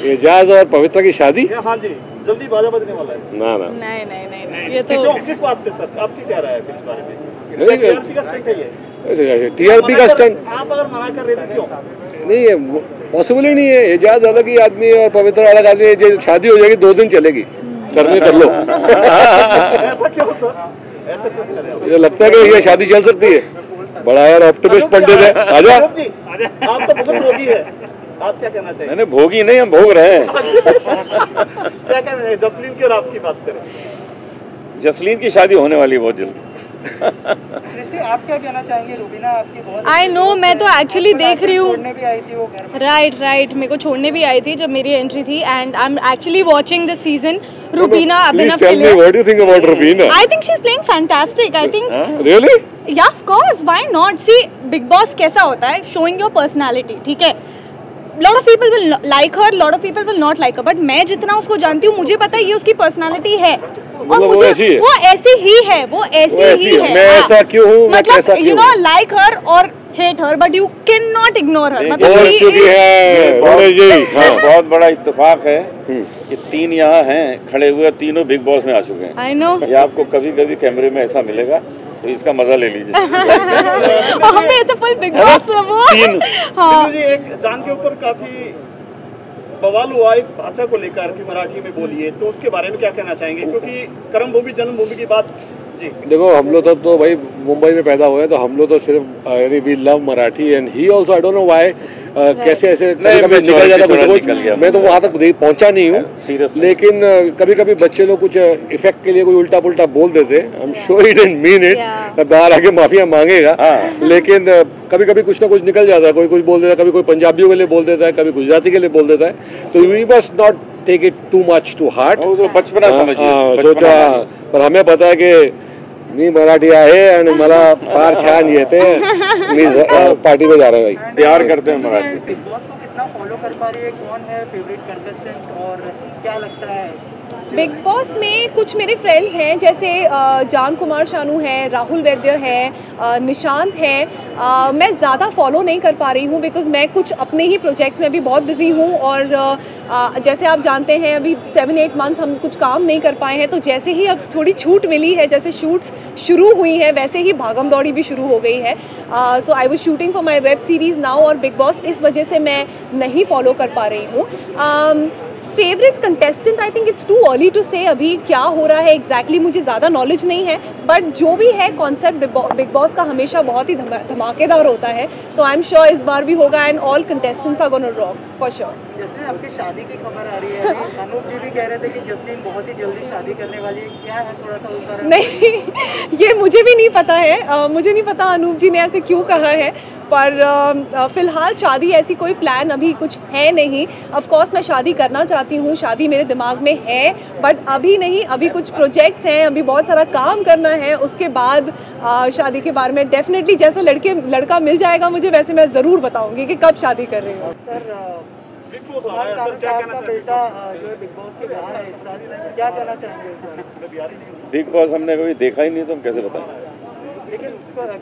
एजाज और पवित्रा की शादी? हाँ जी, जल्दी बाजा बजने वाला है। ना ना नहीं, ये तो किस बात पे सर, आपकी क्या राय है इस बारे में? नहीं, टीआरपी का स्टंट है ये। टीआरपी का स्टंट आप अगर मना कर रहे थे क्यों? नहीं है, पॉसिबल ही नहीं है। एजाज अलग ही आदमी है और पवित्रा अलग आदमी है। जो शादी हो जाएगी 2 दिन चलेगी, करनी कर लो। ऐसा क्यों सर, ऐसा क्यों कर रहे हो? मुझे लगता है कि ये शादी चल सकती है। बड़ा यार ऑप्टिमिस्ट पंडित है। आजा। आप तो बहुत भोगी है, आप क्या कहना चाहिए? नहीं भोगी नहीं, हम भोग रहे हैं। क्या कहना चाहिए जसलीन की और आपकी बात करें? जसलीन की शादी होने वाली है बहुत जल्दी। सृष्टि, आप क्या कहना चाहेंगे? रूबीना आपकी बहुत आई नो, मैं तो एक्चुअली देख रही हूँ। छोड़ने भी आई थी वो घर में। राइट, मेरे को छोड़ने भी आई थी जब मेरी एंट्री थी, and I am actually watching this season. Rubina Abhinav के लिए, what do you think about Rubina? I think she is playing fantastic. I think really? Yeah of course, why not? See, Bigg Boss कैसा होता है, शोइंग योर पर्सनालिटी, ठीक है। Lot of people will like her, lot of people will not like her, but मैं जितना उसको जानती हूँ मुझे पता है ये उसकी पर्सनालिटी है। और वो ऐसी है? वो ऐसी ही है, वो ऐसी ही है। मैं ऐसा क्यों हूँ? मतलब यू नो, लाइक हर और hate her, but you can not ignore her. बोल चुकी है रोने जी। हाँ, बहुत बड़ा इत्तेफाक है कि 3 यहाँ हैं खड़े हुए, तीनों बिग बॉस में आ चुके हैं। आई नो, ये आपको कभी कभी कैमरे में ऐसा मिलेगा, तो इसका मजा ले लीजिए। और हमें ऐसा फुल बिग बॉस है वो। हाँ, जी, एक जान के ऊपर काफी बवाल हुआ एक भाषा को लेकर कि मराठी में बोलिए, तो उसके बारे में क्या कहना चाहेंगे? क्योंकि कर्म भूमि जन्मभूमि की बात जी। देखो, हम लोग तो भाई मुंबई में पैदा हुए हैं, तो हम लोग तो सिर्फ यानी we love Marathi and he also. I don't know why कैसे ऐसे कभी निकल जाता कुछ। मैं तो वहाँ तक पहुँचा नहीं हूँ, लेकिन कभी कभी बच्चे लोग कुछ इफेक्ट के लिए कोई उल्टा पुल्टा बोल देते। I am sure he didn't mean it, बाहर आके माफिया मांगेगा, लेकिन कभी कभी कुछ ना कुछ निकल जाता है। कोई कुछ बोल देता है, कभी कोई पंजाबियों के लिए बोल देता है, कभी गुजराती के लिए बोल देता है। तो we must not take it too much to heart. बचपना समझिए, सोचा, पर हमें पता है कि मी मराठी आहे आणि मला फार छान येते। मी पार्टी में जा रहे हैं भाई, प्यार करते हैं मराठी। बिग बॉस को कितना फॉलो कर पा रही है? कौन है फेवरेट कंटेस्टेंट और क्या लगता है? बिग बॉस में कुछ मेरे फ्रेंड्स हैं, जैसे जान कुमार शानू है, राहुल वैद्य है, निशांत है। मैं ज़्यादा फॉलो नहीं कर पा रही हूँ बिकॉज़ मैं कुछ अपने ही प्रोजेक्ट्स में अभी बहुत बिजी हूँ, और जैसे आप जानते हैं अभी 7-8 मंथ्स हम कुछ काम नहीं कर पाए हैं। तो जैसे ही अब थोड़ी छूट मिली है, जैसे शूट्स शुरू हुई हैं, वैसे ही भागम दौड़ी भी शुरू हो गई है। So I was shooting for my web series now, और बिग बॉस इस वजह से मैं नहीं फॉलो कर पा रही हूँ। Favourite contestant, I think it's too early to say अभी क्या हो रहा है एग्जैक्टली मुझे ज़्यादा नॉलेज नहीं है, बट जो भी है कॉन्सेप्ट बिग बॉस का हमेशा बहुत ही धमाकेदार होता है। तो आई एम श्योर इस बार भी होगा, and all contestants are gonna rock for sure. जैसे आपकी शादी की खबर आ रही है, अनूप जी भी कह रहे थे कि जसलीन बहुत ही जल्दी शादी करने वाली है, क्या है थोड़ा सा उसका? नहीं, ये मुझे भी नहीं पता है। मुझे नहीं पता अनूप जी ने ऐसे क्यों कहा है, पर फिलहाल शादी ऐसी कोई प्लान अभी कुछ है नहीं। ऑफ कोर्स मैं शादी करना चाहती हूँ, शादी मेरे दिमाग में है, बट अभी नहीं। अभी कुछ प्रोजेक्ट्स हैं, अभी बहुत सारा काम करना है, उसके बाद शादी के बारे में डेफिनेटली जैसा लड़का मिल जाएगा मुझे, वैसे मैं ज़रूर बताऊँगी कि कब शादी कर रही हूँ। सर, कुमार सानू साहब का बेटा जो है बिग बॉस के बाहर है इस साल, क्या कहना चाहेंगे? बिग बॉस हमने कभी देखा ही नहीं, तो हम कैसे बताएं? लेकिन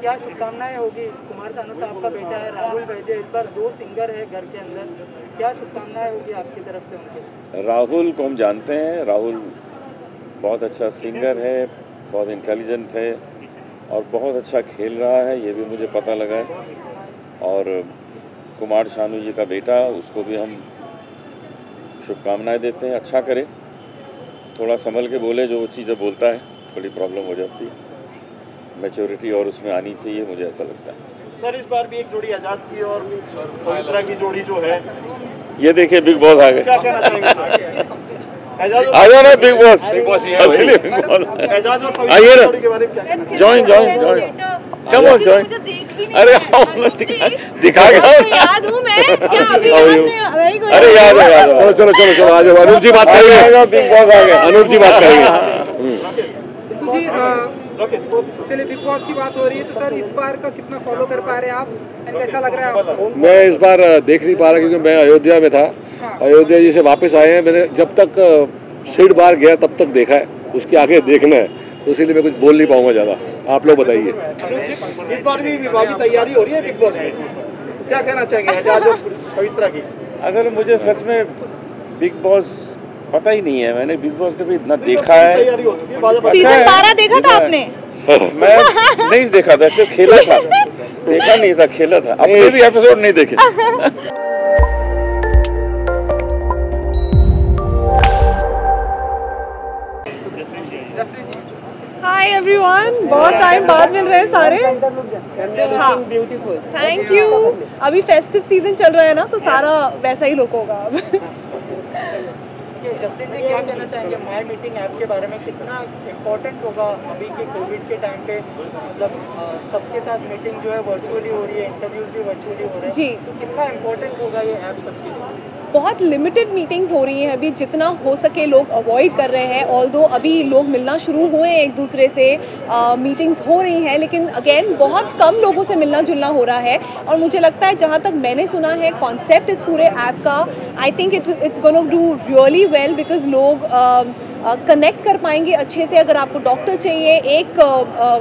क्या शुभकामनाएं होगी? कुमार सानू साहब का बेटा है राहुल वैद्य, इस बार 2 सिंगर है घर के अंदर, क्या शुभकामनाएं होगी आपकी तरफ से उनके? राहुल को हम जानते हैं, राहुल बहुत अच्छा सिंगर है, बहुत इंटेलिजेंट है और बहुत अच्छा खेल रहा है, ये भी मुझे पता लगा है। और कुमार शानू जी का बेटा, उसको भी हम शुभकामनाएं देते हैं, अच्छा करे, थोड़ा संभल के बोले, जो चीज़ें बोलता है थोड़ी प्रॉब्लम हो जाती है, मैच्योरिटी और उसमें आनी चाहिए, मुझे ऐसा लगता है। सर, इस बार भी एक जोड़ी एजाज की और पवित्रा की जोड़ी जो है, ये देखिए बिग बॉस आ गए। क्या कहना चाहेंगे? आ जाओ ना बिग बॉस, असली बिग बॉस, एजाज और आइए पवित्रा ना, जोड़ी के बारे में क्या कहना? Join come on join. अरे दिखा याद हूँ मैं, क्या अभी अरे याद है, चलो आ जाओ। अनूप जी बात करेंगे, बिग बॉस आ गए, अनूप जी बात करेंगे। चलिए, बिग बॉस की बात हो रही है, तो सर इस बार का कितना फॉलो कर पा रहे हैं आप, कैसा लग रहा है आपको? मैं इस बार देख नहीं पा रहा क्योंकि मैं अयोध्या में था। अयोध्या जी से वापस आए हैं, मैंने जब तक सीट बार गया तब तक देखा है, उसके आगे देखना है, तो इसीलिए मैं कुछ बोल नहीं पाऊंगा ज़्यादा। आप लोग बताइए। इस बार भी विवाह की तैयारी हो रही है बिग बॉस में, क्या कहना चाहेंगे एजाज और पवित्रा की? असल मुझे सच में बिग बॉस पता ही नहीं है, मैंने बिग बॉस कभी इतना देखा है। तैयारी हो चुकी है, भाजपा सीजन 12 देखा था आपने? मैं नहीं देखा था, सिर्फ खेला था, देखा नहीं था, खेला था। अपने भी एपिसोड नहीं देखे। हाय एवरीवन, बहुत टाइम बाद मिल रहे हैं सारे। हाँ, थैंक यू। अभी फेस्टिव सीजन चल रहा है ना, तो सारा वैसा ही लुक होगा अब। जस्टिन जी क्या कहना चाहेंगे माय मीटिंग ऐप के बारे में? कितना इम्पोर्टेंट होगा अभी के कोविड के टाइम पे? मतलब सबके साथ मीटिंग जो है वर्चुअली हो रही है, इंटरव्यूज भी वर्चुअली हो रहे हैं जी। तो कितना इम्पोर्टेंट होगा ये ऐप सबके लिए? बहुत लिमिटेड मीटिंग्स हो रही हैं अभी, जितना हो सके लोग अवॉइड कर रहे हैं। ऑल्दो अभी लोग मिलना शुरू हुए हैं एक दूसरे से, मीटिंग्स हो रही हैं, लेकिन अगेन बहुत कम लोगों से मिलना जुलना हो रहा है। और मुझे लगता है, जहाँ तक मैंने सुना है, कॉन्सेप्ट इस पूरे ऐप का, आई think it's gonna do really well, because लोग कनेक्ट कर पाएंगे अच्छे से। अगर आपको डॉक्टर चाहिए, एक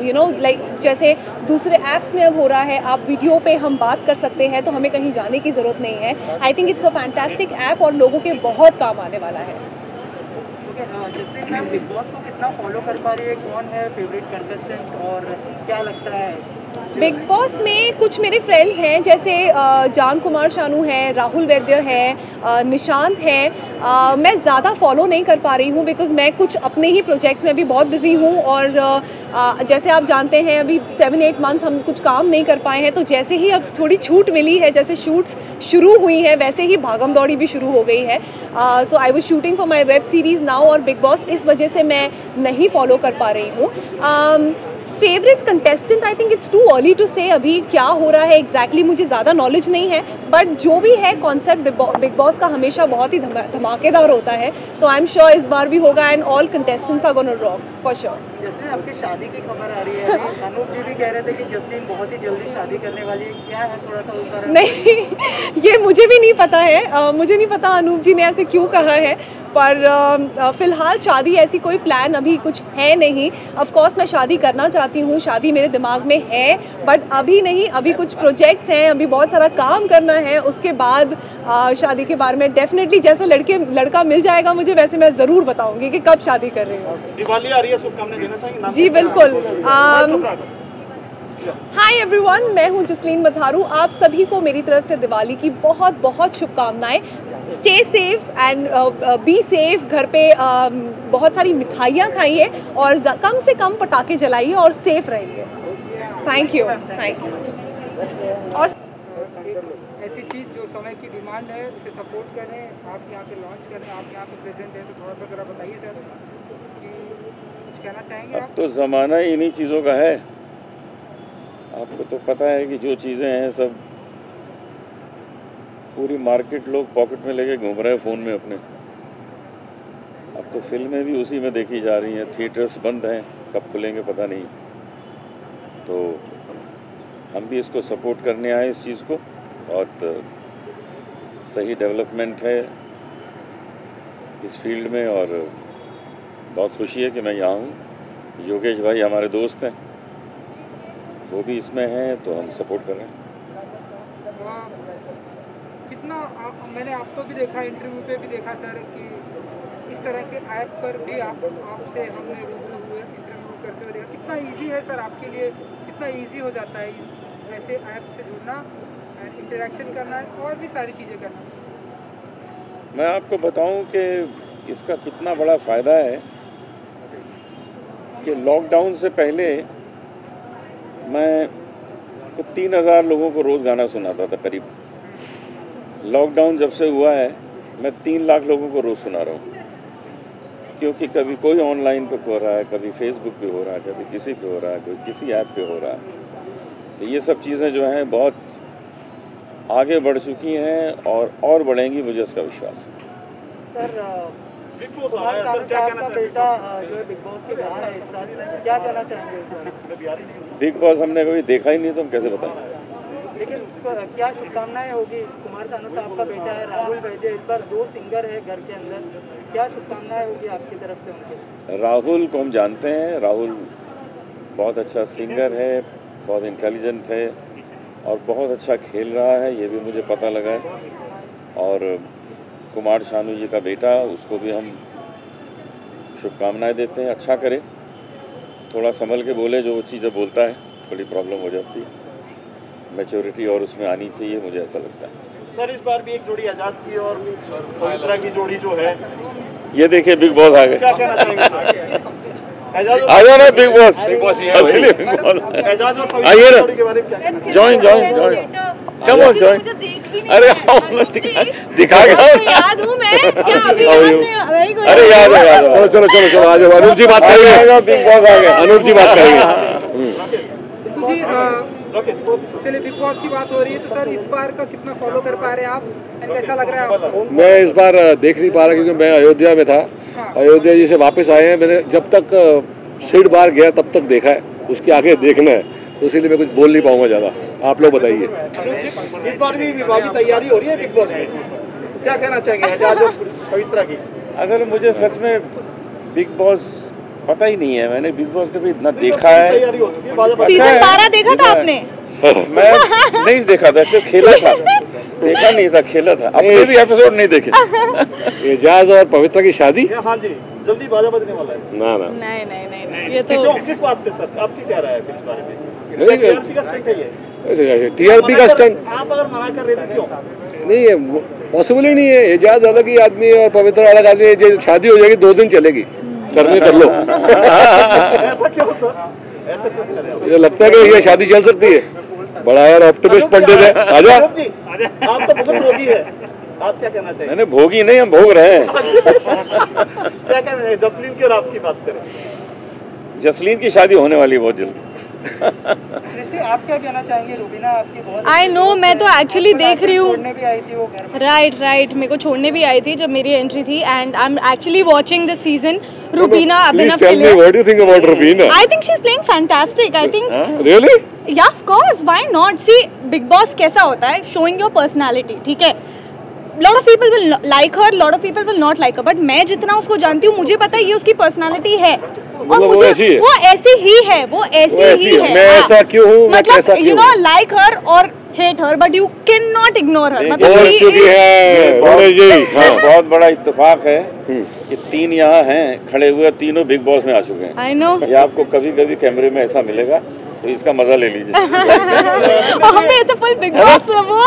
यू नो लाइक जैसे दूसरे ऐप्स में अब हो रहा है, आप वीडियो पे हम बात कर सकते हैं, तो हमें कहीं जाने की ज़रूरत नहीं है। आई think it's a fantastic app और लोगों के बहुत काम आने वाला है। जस्टिन मैम बिग बॉस को कितना फॉलो कर पा रही है? कौन है फेवरेट कंटेस्टेंट और क्या लगता है? बिग बॉस में कुछ मेरे फ्रेंड्स हैं, जैसे जान कुमार शानू हैं, राहुल वैद्य हैं, निशांत हैं। मैं ज़्यादा फॉलो नहीं कर पा रही हूँ, बिकॉज़ मैं कुछ अपने ही प्रोजेक्ट्स में भी बहुत बिजी हूँ। और जैसे आप जानते हैं, अभी 7-8 मंथ्स हम कुछ काम नहीं कर पाए हैं, तो जैसे ही अब थोड़ी छूट मिली है, जैसे शूट्स शुरू हुई हैं, वैसे ही भागम दौड़ी भी शुरू हो गई है। So I was shooting for my web series now, और बिग बॉस इस वजह से मैं नहीं फॉलो कर पा रही हूँ। Favourite contestant, I think it's too early to say अभी क्या हो रहा है एग्जैक्टली, मुझे ज़्यादा नॉलेज नहीं है। बट जो भी है, कॉन्सेप्ट बिग बॉस का हमेशा बहुत ही धमाकेदार होता है, तो आई एम श्योर इस बार भी होगा, and all contestants are gonna rock for sure. जैसे आपकी शादी की खबर आ रही है अभी, अनूप जी भी कह रहे थे कि जस्टिन बहुत ही जल्दी शादी करने वाली है, क्या है थोड़ा सा उस बारे में? नहीं, ये मुझे भी नहीं पता है। मुझे नहीं पता अनूप जी ने ऐसे क्यों कहा है, पर फ़िलहाल शादी ऐसी कोई प्लान अभी कुछ है नहीं। ऑफ कोर्स मैं शादी करना चाहती हूँ, शादी मेरे दिमाग में है, बट अभी नहीं। अभी कुछ प्रोजेक्ट्स हैं, अभी बहुत सारा काम करना है, उसके बाद शादी के बारे में डेफिनेटली जैसा लड़का मिल जाएगा मुझे, वैसे मैं ज़रूर बताऊँगी कि कब शादी कर रही हूँ। दिवाली आ रही है, शुभकामनाएं देना चाहेंगे? जी बिल्कुल। हाय एवरीवन, मैं हूँ जसलीन मथारू। आप सभी को मेरी तरफ से दिवाली की बहुत बहुत शुभकामनाएं। Stay safe and be safe. घर पे बहुत सारी मिठाइयाँ खाइए और कम से कम पटाखे जलाइए और सेफ रहिए। Thank you. और ऐसी चीज़ जो समय की डिमांड है, उसे सपोर्ट करें, आप यहाँ पे लॉन्च करें, आप यहाँ पे प्रेजेंट हैं, तो थोड़ा सा ज़रा बताइए सर कि कुछ कहना चाहेंगे आप? अब तो ज़माना ही इन्हीं चीज़ों का है। आपको तो पता है कि जो चीज़ें हैं सब पूरी मार्केट लोग पॉकेट में लेके घूम रहे हैं फ़ोन में अपने। अब तो फिल्में भी उसी में देखी जा रही हैं, थिएटर्स बंद हैं, कब खुलेंगे पता नहीं। तो हम भी इसको सपोर्ट करने आए इस चीज़ को। बहुत सही डेवलपमेंट है इस फील्ड में और बहुत खुशी है कि मैं यहाँ हूँ। योगेश भाई हमारे दोस्त हैं, वो भी इसमें हैं, तो हम सपोर्ट कर रहे हैं। कितना मैंने आपको भी देखा, इंटरव्यू पे भी देखा सर, कि इस तरह के ऐप पर भी आपसे हमने रूबरू हुए, इंटरव्यू करते हुए देखा। कितना इजी है सर आपके लिए, कितना इजी हो जाता है ऐसे ऐप से जुड़ना, इंटरेक्शन करना और भी सारी चीज़ें करना? मैं आपको बताऊं कि इसका कितना बड़ा फ़ायदा है कि लॉकडाउन से पहले मैं 3000 लोगों को रोज़ गाना सुनाता था करीब। लॉकडाउन जब से हुआ है मैं 3 लाख लोगों को रोज़ सुना रहा हूँ, क्योंकि कभी कोई ऑनलाइन पे हो रहा है, कभी फेसबुक पे हो रहा है, कभी किसी पे हो रहा है, कोई किसी ऐप पे हो रहा है। तो ये सब चीज़ें जो हैं बहुत आगे बढ़ चुकी हैं और बढ़ेंगी, मुझे इसका विश्वास है। सर बिग बॉस आ कुमार रहा है, सानू सर क्या साहब कहना का चाहेंगे? बेटा जो है बिग बॉस के बाहर है इस साल, क्या कहना चाहेंगे इस बारे? बिग बॉस हमने कभी देखा ही नहीं, तो हम कैसे बताएं? लेकिन क्या शुभकामनाएं होगी? कुमार सानू साहब का बेटा है राहुल वैद्य, इस बार 2 सिंगर है घर के अंदर, क्या शुभकामनाएं होगी आपकी तरफ से उनके? राहुल को हम जानते हैं, राहुल बहुत अच्छा सिंगर है, बहुत इंटेलिजेंट है और बहुत अच्छा खेल रहा है, ये भी मुझे पता लगा है। और कुमार शानू जी का बेटा, उसको भी हम शुभकामनाएं देते हैं। अच्छा करे, थोड़ा संभल के बोले, जो चीज़ें बोलता है थोड़ी प्रॉब्लम हो जाती है, मैच्योरिटी और उसमें आनी चाहिए, मुझे ऐसा लगता है। सर इस बार भी एक जोड़ी एजाज की और पवित्रा की जोड़ी जो है, ये देखिए बिग बॉस आ गए। क्या कहना चाहेंगे? एजाज आ जाओ ना बिग बॉस, एजाज और पवित्रा आइए की ना। जोड़ी के बारे में क्या कहना चाहेंगे? Join come on join. अरे दिखा याद हूँ मैं क्या अभी अरे याद है। चलो चलो चलो आ जाओ, अनूप जी बात करेंगे। बिग बॉस आ गए। अनूप जी बात करेंगे। चलिए बिग बॉस की बात हो रही है, तो सर इस बार का कितना फॉलो कर पा रहे हैं आप, कैसा लग रहा है आपको? मैं इस बार देख नहीं पा रहा क्योंकि मैं अयोध्या में था। अयोध्या जी से वापस आए हैं, मैंने जब तक सीट बार गया तब तक देखा है, उसके आगे देखना है, तो इसीलिए मैं कुछ बोल नहीं पाऊंगा ज़्यादा। आप लोग बताइए। इस बार भी विवाह की तैयारी हो रही है बिग बॉस में, क्या कहना चाहेंगे एजाज और पवित्रा की? असल मुझे सच में बिग बॉस पता ही नहीं है, मैंने बिग बॉस कभी इतना देखा है। तैयारी हो चुकी है, भाजपा सीजन 12 देखा था आपने? मैं नहीं देखा था, सिर्फ खेला था, देखा नहीं था, खेला था। अपने भी एपिसोड नहीं देखे। एजाज और पवित्रा की शादी? हाँ जी, जल्दी बाजा बजने वाला है। ना ना नहीं ये तो क्यों, किस बात पे सर, आपकी क्या राय है इस बारे में? नहीं, टीआरपी का स्टंट है ये। टीआरपी का स्टंट आप अगर मना कर रहे थे क्यों? नहीं है, पॉसिबल ही नहीं है। एजाज अलग ही आदमी है और पवित्रा अलग आदमी है। जो शादी हो जाएगी 2 दिन चलेगी, करने कर लो। ऐसा क्यों सर, ऐसा क्यों कर रहे हैं? मुझे लगता है कि ये शादी चल सकती है। बड़ा यार ऑप्टिमिस्ट पंडित है। आजा। आप तो बहुत भोगी है, आप क्या कहना चाहिए? मैंने भोगी नहीं, हम भोग रहे हैं। क्या कहना है जसलीन की और आपकी बात करें? जसलीन की शादी होने वाली है बहुत जल्दी। सृष्टि, आप क्या कहना चाहेंगे? रूबीना आपकी बहुत आई नो, मैं तो एक्चुअली देख रही हूँ। छोड़ने भी आई थी वो घर में। राइट मेरे को छोड़ने भी आई थी जब मेरी एंट्री थी, and I am actually watching this season. Rubina Please tell me what do you think about Rubina? I think she's playing fantastic. I think Really? yeah, of course. Why not? See, Big Boss कैसा होता है? Showing your personality, ठीक है? Lot of people will like her, lot of people will not like her. But मैं जितना उसको जानती हूँ, मुझे पता है ये उसकी personality है। और वो मुझे ऐसी है? वो ऐसी ही है, वो ऐसी ही है। मैं ऐसा क्यों हूँ? मैं कैसा मतलब you क्यों know हूँ? like her or hate her, but you cannot ignore her. मतलब बोल she चुकी is- है रोने जी। हाँ। बहुत बड़ा इत्तेफाक है कि 3 यहाँ हैं खड़े हुए, तीनों बिग बॉस में आ चुके हैं। I know. ये आपको कभी कभी कैमरे में ऐसा मिलेगा, तो इसका मजा ले लीजिए। और हम भी ऐसे फुल बिग बॉस वो।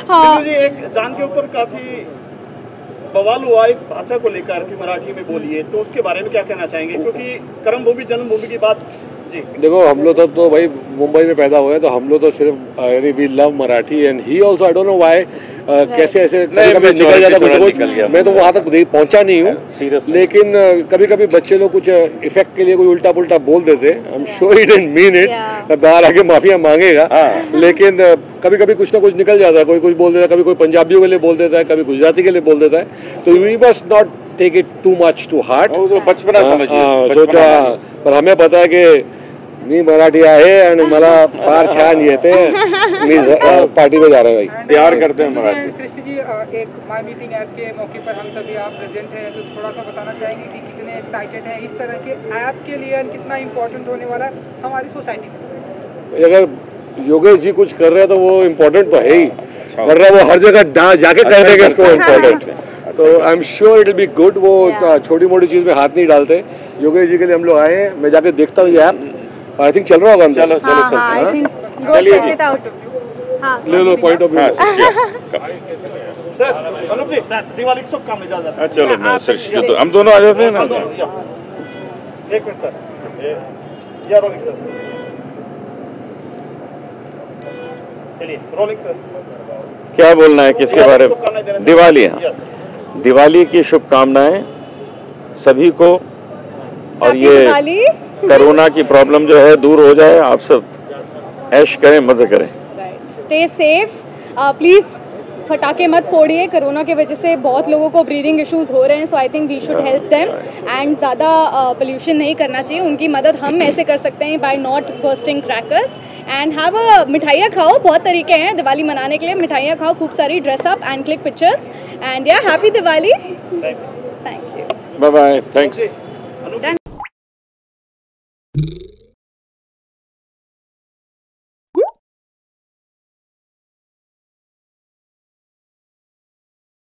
हाँ। जी, एक जान के ऊपर काफी बवाल हुआ एक भाषा को लेकर कि मराठी में बोलिए, तो उसके बारे में क्या कहना चाहेंगे? क्योंकि कर्म भूमि जन्मभूमि की बात जी। देखो हम लोग तब तो भाई मुंबई में पैदा हुए, तो हम लोग तो सिर्फ यानी we love Marathi and he also. I don't know why कैसे ऐसे कभी निकल जाता कुछ। मैं तो वहाँ तक पहुँचा नहीं हूँ, लेकिन कभी कभी बच्चे लोग कुछ इफेक्ट के लिए कोई उल्टा पुल्टा बोल देते। I am sure he didn't mean it, बाहर आके माफिया मांगेगा, लेकिन कभी कभी कुछ ना कुछ निकल जाता है। कोई कुछ बोल देता है, कभी कोई पंजाबियों के लिए बोल देता है, कभी गुजराती के लिए बोल देता है। तो we must not take it too much to heart. बचपना समझिए, सोचा, पर हमें पता है कि मी मराठी आहे आणि मला फार छान येते। मी पार्टी में जा रहा है भाई, प्यार करते हैं मराठी। सृष्टि जी, एक माय मीटिंग ऐप के मौके पर हम सभी आप प्रेजेंट हैं, तो थोड़ा सा बताना चाहेंगे कि कितने एक्साइटेड हैं इस तरह के ऐप के लिए, और कितना इम्पोर्टेंट होने वाला है हमारी सोसाइटी में? अगर योगेश जी कुछ कर रहे हैं तो वो इम्पोर्टेंट तो है ही, वरना वो हर जगह जाके कर देंगे इसको इम्पोर्टेंट। तो I am sure it will be good. वो छोटी मोटी चीज में हाथ नहीं डालते। योगेश जी के लिए हम लोग आए हैं, मैं जाके देखता हूँ ये ऐप, आई थिंक चल रहा होगा। चलो चलो चलते हैं, चलिए check it out. हाँ, ले लो point of view. Sir Anup ji, Diwali की शुभकामनाएं जा जाते हैं। चलो मैं सृष्टि, तो हम दोनों आ जाते हैं ना। एक मिनट सर, या रोलिंग सर, चलिए रोलिंग सर। क्या बोलना है किसके बारे में? दिवाली, हाँ, दिवाली की शुभकामनाएं सभी को। और Happy ये Diwali. कोरोना की प्रॉब्लम जो है दूर हो जाए, आप सब ऐश करें, मजे करें। स्टे सेफ, प्लीज फटाके मत फोड़िए। कोरोना की वजह से बहुत लोगों को ब्रीदिंग इश्यूज हो रहे हैं, so I think we should help them, and ज़्यादा पोल्यूशन नहीं करना चाहिए। उनकी मदद हम ऐसे कर सकते हैं by not bursting crackers, and have a मिठाइयाँ खाओ। बहुत तरीके हैं दिवाली मनाने के लिए, मिठाइयाँ खाओ खूब सारी, dress up and click pictures, and yeah happy Diwali. Thank you, bye bye, thanks.